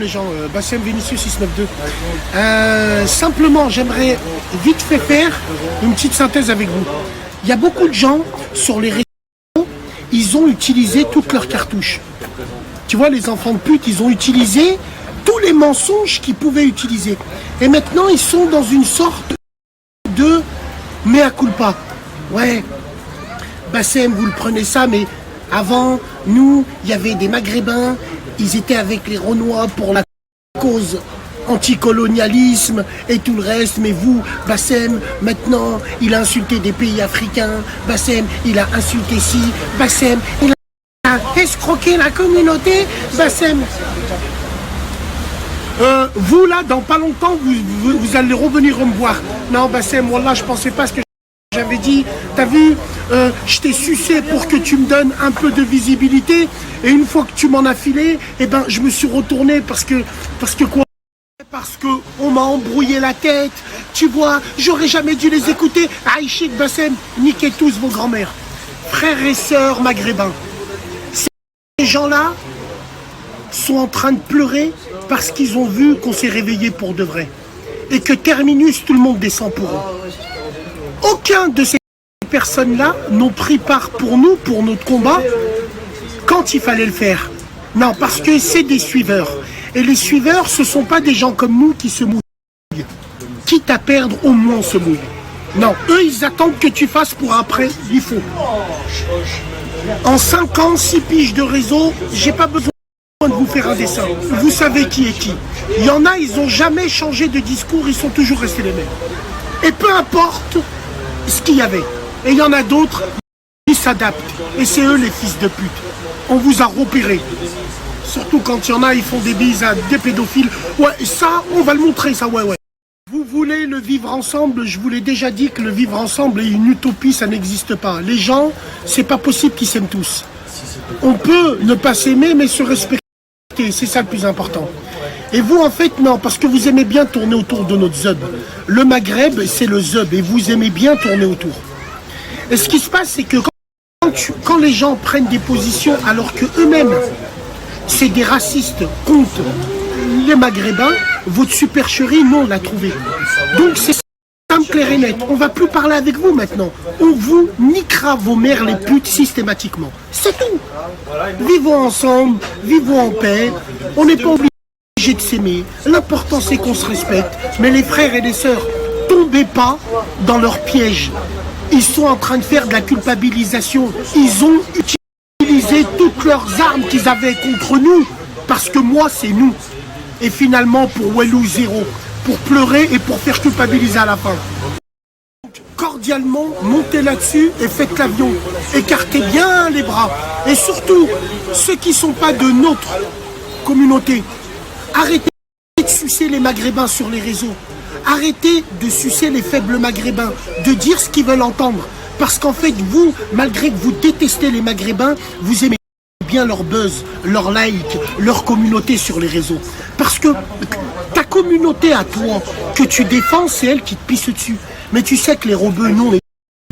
les gens, Bassem Vinicius 692. Simplement, j'aimerais vite fait faire une petite synthèse avec vous. Il y a beaucoup de gens sur les réseaux, ils ont utilisé toutes leurs cartouches. Tu vois, les enfants de pute, ils ont utilisé tous les mensonges qu'ils pouvaient utiliser. Et maintenant, ils sont dans une sorte de mea culpa. Ouais, Bassem, vous le prenez ça, mais avant, nous, il y avait des Maghrébins, ils étaient avec les Renois pour la cause anticolonialisme et tout le reste, mais vous, Bassem, maintenant, il a insulté des pays africains, Bassem, il a insulté ci, Bassem, il a escroqué la communauté, Bassem. Vous, là, dans pas longtemps, vous allez revenir me voir. Non, Bassem, wallah, je pensais pas ce que j'avais dit. T'as vu, je t'ai sucé pour que tu me donnes un peu de visibilité. Et une fois que tu m'en as filé, eh ben, je me suis retourné parce que quoi? Parce que on m'a embrouillé la tête. Tu vois, j'aurais jamais dû les écouter. Aïchik, Bassem, niquez tous vos grands-mères. Frères et sœurs maghrébins. Ces gens-là sont en train de pleurer parce qu'ils ont vu qu'on s'est réveillé pour de vrai. Et que terminus, tout le monde descend pour eux. Aucun de ces personnes-là n'ont pris part pour nous, pour notre combat, quand il fallait le faire. Non, parce que c'est des suiveurs. Et les suiveurs, ce ne sont pas des gens comme nous qui se mouillent. Quitte à perdre, au moins on se mouille. Non, eux, ils attendent que tu fasses pour après, il faut. En 5 ans, 6 piges de réseau, j'ai pas besoin de vous faire un dessin. Vous savez qui est qui. Il y en a, ils n'ont jamais changé de discours, ils sont toujours restés les mêmes. Et peu importe ce qu'il y avait. Et il y en a d'autres, ils s'adaptent. Et c'est eux les fils de pute. On vous a repéré. Surtout quand il y en a, ils font des bises à des pédophiles. Ouais, ça, on va le montrer, ça, ouais. Vous voulez le vivre ensemble, je vous l'ai déjà dit que le vivre ensemble est une utopie, ça n'existe pas. Les gens, c'est pas possible qu'ils s'aiment tous. On peut ne pas s'aimer, mais se respecter. C'est ça le plus important. Et vous, en fait, non, parce que vous aimez bien tourner autour de notre zub. Le Maghreb, c'est le zub, et vous aimez bien tourner autour. Et ce qui se passe, c'est que quand les gens prennent des positions alors que eux-mêmes, c'est des racistes contre les Maghrébins, votre supercherie, nous, on l'a trouvé. Donc, c'est simple, clair et net. On ne va plus parler avec vous maintenant. On vous niquera vos mères les putes systématiquement. C'est tout. Vivons ensemble, vivons en paix. On n'est pas obligé de s'aimer. L'important, c'est qu'on se respecte. Mais les frères et les sœurs, tombez pas dans leur piège. Ils sont en train de faire de la culpabilisation. Ils ont utilisé toutes leurs armes qu'ils avaient contre nous. Parce que moi, c'est nous. Et finalement, pour Wellou, zéro. Pour pleurer et pour faire culpabiliser à la fin. Cordialement, montez là-dessus et faites l'avion. Écartez bien les bras. Et surtout, ceux qui ne sont pas de notre communauté, arrêtez de sucer les Maghrébins sur les réseaux. Arrêtez de sucer les faibles Maghrébins, de dire ce qu'ils veulent entendre. Parce qu'en fait, vous, malgré que vous détestez les Maghrébins, vous aimez bien leur buzz, leur like, leur communauté sur les réseaux. Parce que ta communauté à toi, que tu défends, c'est elle qui te pisse dessus. Mais tu sais que les rebeux, nous, on est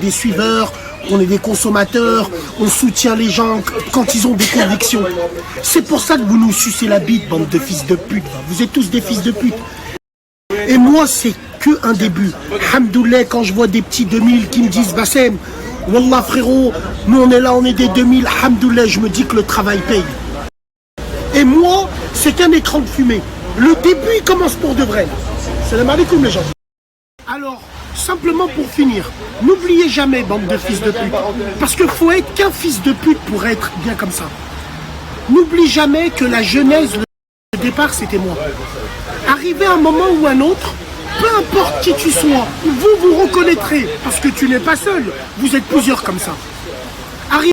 des suiveurs, on est des consommateurs, on soutient les gens quand ils ont des convictions. C'est pour ça que vous nous sucez la bite, bande de fils de pute. Vous êtes tous des fils de pute. Et moi, c'est que un début. Hamdoulilah, quand je vois des petits 2000 qui me disent Bassem, wallah frérot, nous on est là, on est des 2000, hamdoulilah, je me dis que le travail paye. Et moi, c'est qu'un écran de fumée. Le début, il commence pour de vrai. Salam alaikum les gens. Alors, simplement pour finir, n'oubliez jamais, bande de fils de pute, parce qu'il faut être qu'un fils de pute pour être bien comme ça. N'oublie jamais que la genèse, le départ, c'était moi. Arrivé à un moment ou un autre, peu importe qui tu sois, vous reconnaîtrez, parce que tu n'es pas seul, vous êtes plusieurs comme ça. Arrivé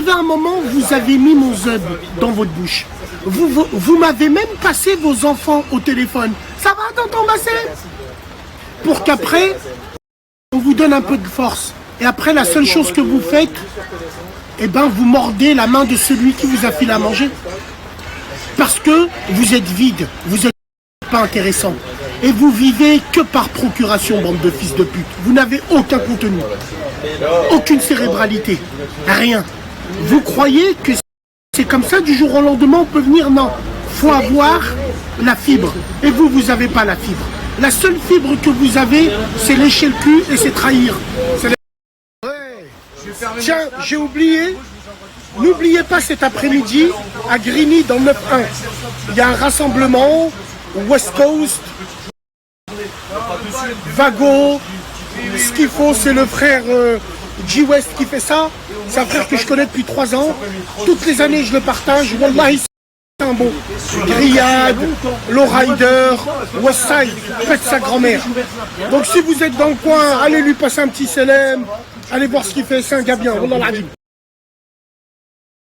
à un moment, vous avez mis mon zub dans votre bouche. Vous m'avez même passé vos enfants au téléphone. Ça va, tonton Bassem? Pour qu'après, on vous donne un peu de force. Et après, la seule chose que vous faites, eh ben, vous mordez la main de celui qui vous a filé à manger. Parce que vous êtes vide, vous n'êtes pas intéressant. Et vous vivez que par procuration, bande de fils de pute. Vous n'avez aucun contenu, aucune cérébralité, rien. Vous croyez que c'est comme ça du jour au lendemain on peut venir? Non, faut avoir la fibre. Et vous, vous n'avez pas la fibre. La seule fibre que vous avez, c'est lécher le cul et c'est trahir. Tiens, j'ai oublié. N'oubliez pas cet après-midi, à Grigny, dans le 9-1. Il y a un rassemblement, West Coast, Vago. Ce qu'il faut, c'est le frère G-West qui fait ça. C'est un frère que je connais depuis 3 ans. Toutes les années, je le partage. Wallahi, c'est un bon. Grillade, Lowrider, Westside, faites sa grand-mère. Donc si vous êtes dans le coin, allez lui passer un petit célèbre. Allez voir ce qu'il fait, c'est un gars bien. Wallah l'azim.